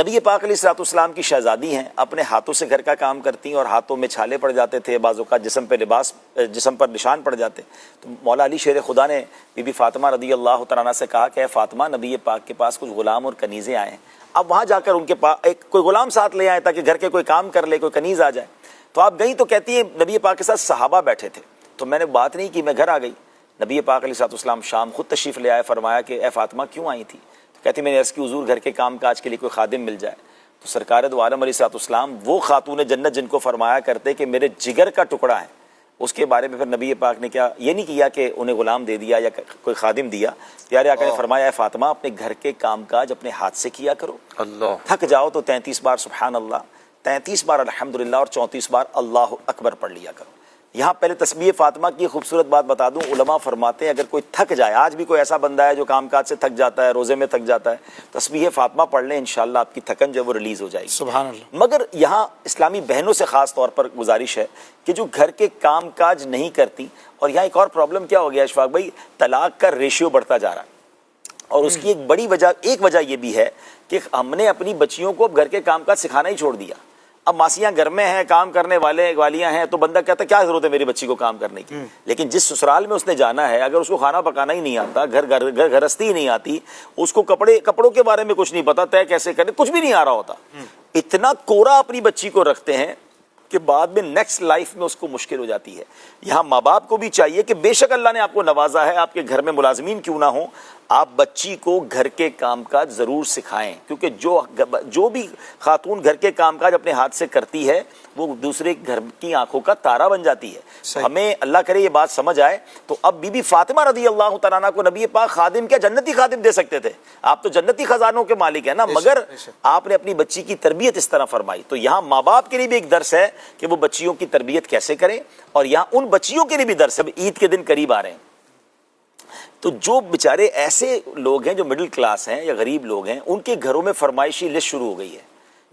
نبی پاک علیہ الصلوۃ والسلام کی شہزادی ہیں، اپنے ہاتھوں سے گھر کا کام کرتی ہیں اور ہاتھوں میں چھالے پڑ جاتے تھے، بعض اوقات جسم پر نشان پڑ جاتے. تو مولا علی شیر خدا نے بی بی فاطمہ رضی اللہ تعالیٰ عنہ سے کہا کہ اے فاطمہ، نبی پاک کے پاس کچھ غلام اور کنیزیں آئے ہیں، اب وہاں جا کر ان کے پاس کوئی غلام ساتھ لے آئے تاکہ گھر کے کوئی کام کر لے، کوئی کنیز آ جائے. تو آپ گئیں تو کہتی ہیں نبی پاک کے ساتھ صحابہ بیٹھے تھے، تو میں نے بات نہیں کی، میں گھر آ گئی. نبی پاک علیہ الصلوۃ والسلام شام خود تشریف لے آئے، فرمایا کہ اے فاطمہ کیوں آئی تھی؟ تو کہتی میں نے عرض کی حضور گھر کے کام کاج کے لیے کوئی خادم مل جائے. تو سرکار دو عالم علیہ الصلوۃ والسلام وہ خاتون جنت جن کو فرمایا کرتے کہ میرے جگر کا ٹکڑا ہے، اس کے بارے میں پھر نبی پاک نے کیا یہ نہیں کیا کہ انہیں غلام دے دیا یا کوئی خادم دیا. پیارے آقا نے فرمایا اے فاطمہ اپنے گھر کے کام کاج اپنے ہاتھ سے کیا کرو. اللہ تھک جاؤ تو 33 بار سبحان اللہ، 33 بار الحمدللہ اور 34 بار اللہ اکبر پڑھ لیا کرو. یہاں پہلے تسبیح فاطمہ کی خوبصورت بات بتا دوں، علماء فرماتے ہیں اگر کوئی تھک جائے، آج بھی کوئی ایسا بندہ ہے جو کام کاج سے تھک جاتا ہے، روزے میں تھک جاتا ہے، تسبیح فاطمہ پڑھ لیں، انشاءاللہ آپ کی تھکن جو وہ ریلیز ہو جائے گی. سبحان اللہ. مگر یہاں اسلامی بہنوں سے خاص طور پر گزارش ہے کہ جو گھر کے کام کاج نہیں کرتی. اور یہاں ایک اور پرابلم کیا ہو گیا اشفاق بھائی، طلاق کا ریشیو بڑھتا جا رہا ہے، اور اس کی ایک وجہ یہ بھی ہے کہ ہم نے اپنی بچیوں کو اب گھر کے کام کاج سکھانا ہی چھوڑ دیا. اب ماسیاں گھر میں ہیں، کام کرنے والیاں ہیں، تو بندہ کہتا ہے کیا ضرورت ہے میری بچی کو کام کرنے کی. لیکن جس سسرال میں اس نے جانا ہے، اگر اس کو کھانا پکانا ہی نہیں آتا، گھرستی ہی نہیں آتی، اس کو کپڑوں کے بارے میں کچھ نہیں پتا، طے کیسے کرے کچھ بھی نہیں آ رہا ہوتا، اتنا کوڑا اپنی بچی کو رکھتے ہیں کہ بعد میں نیکسٹ لائف میں اس کو مشکل ہو جاتی ہے. یہاں ماں باپ کو بھی چاہیے کہ بے شک اللہ نے آپ کو نوازا ہے، آپ کے گھر میں ملازمین کیوں نہ ہوں، آپ بچی کو گھر کے کام کاج ضرور سکھائیں، کیونکہ جو بھی خاتون گھر کے کام کاج اپنے ہاتھ سے کرتی ہے وہ دوسرے گھر کی آنکھوں کا تارا بن جاتی ہے. ہمیں اللہ کرے یہ بات سمجھ آئے. تو اب بی بی فاطمہ رضی اللہ تعالیٰ عنہ کو نبی پاک خادم کیا جنتی خادم دے سکتے تھے، آپ تو جنتی خزانوں کے مالک ہیں نا، مگر آپ نے اپنی بچی کی تربیت اس طرح فرمائی. تو یہاں ماں باپ کے لیے بھی ایک درس ہے کہ وہ بچیوں کی تربیت کیسے کریں، اور یہاں ان بچیوں کے لیے بھی درس ہے. عید کے دن قریب آ رہے ہیں، تو جو بیچارے ایسے لوگ ہیں جو مڈل کلاس ہیں یا غریب لوگ ہیں، ان کے گھروں میں فرمائشی لسٹ شروع ہو گئی ہے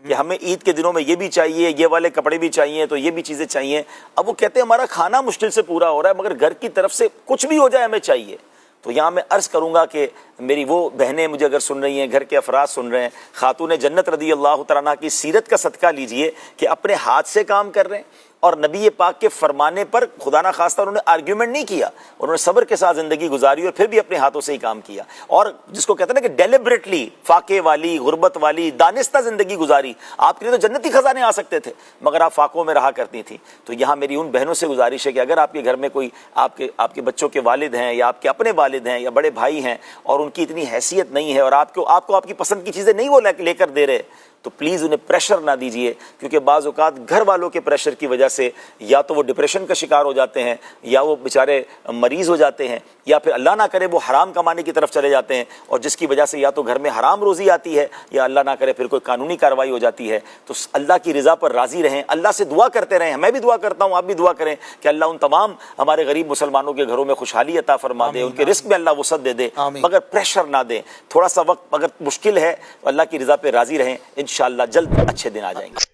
کہ ہمیں عید کے دنوں میں یہ بھی چاہیے، یہ والے کپڑے بھی چاہیے، تو یہ بھی چیزیں چاہیے. اب وہ کہتے ہیں ہمارا کھانا مشکل سے پورا ہو رہا ہے، مگر گھر کی طرف سے کچھ بھی ہو جائے ہمیں چاہیے. تو یہاں میں عرض کروں گا کہ میری وہ بہنیں مجھے اگر سن رہی ہیں، گھر کے افراد سن رہے ہیں، خاتون جنت رضی اللہ تعالیٰ عنہ کی سیرت کا صدقہ لیجئے کہ اپنے ہاتھ سے کام کر رہے ہیں، اور نبی پاک کے فرمانے پر خدا نہ خواستہ انہوں نے آرگیومنٹ نہیں کیا، انہوں نے صبر کے ساتھ زندگی گزاری اور پھر بھی اپنے ہاتھوں سے ہی کام کیا. اور جس کو کہتے ہیں نا کہ ڈیلیبریٹلی فاقے والی، غربت والی، دانستہ زندگی گزاری. آپ کے لیے تو جنتی خزانے آ سکتے تھے، مگر آپ فاقوں میں رہا کرتی تھیں. تو یہاں میری ان بہنوں سے گزارش ہے کہ اگر آپ کے گھر میں کوئی آپ کے بچوں کے والد ہیں یا آپ کے اپنے والد ہیں یا بڑے بھائی ہیں اور ان کی اتنی حیثیت نہیں ہے اور آپ کو آپ کی پسند کی چیزیں نہیں وہ لے کر دے رہے، تو پلیز انہیں پریشر نہ دیجیے، کیونکہ بعض اوقات گھر والوں کے پریشر کی وجہ سے یا تو وہ ڈپریشن کا شکار ہو جاتے ہیں، یا وہ بیچارے مریض ہو جاتے ہیں، یا پھر اللہ نہ کرے وہ حرام کمانے کی طرف چلے جاتے ہیں، اور جس کی وجہ سے یا تو گھر میں حرام روزی آتی ہے یا اللہ نہ کرے پھر کوئی قانونی کارروائی ہو جاتی ہے. تو اللہ کی رضا پر راضی رہیں، اللہ سے دعا کرتے رہیں. میں بھی دعا کرتا ہوں، آپ بھی دعا کریں کہ اللہ ان تمام ہمارے غریب مسلمانوں کے گھروں میں خوشحالی عطا فرما دے، ان کے رزق میں اللہ وسعت دے دے، مگر پریشر نہ دیں. تھوڑا سا وقت اگر مشکل ہے تو اللہ کی رضا پہ راضی رہیں، انشاءاللہ جلد اچھے دن آ جائیں گے.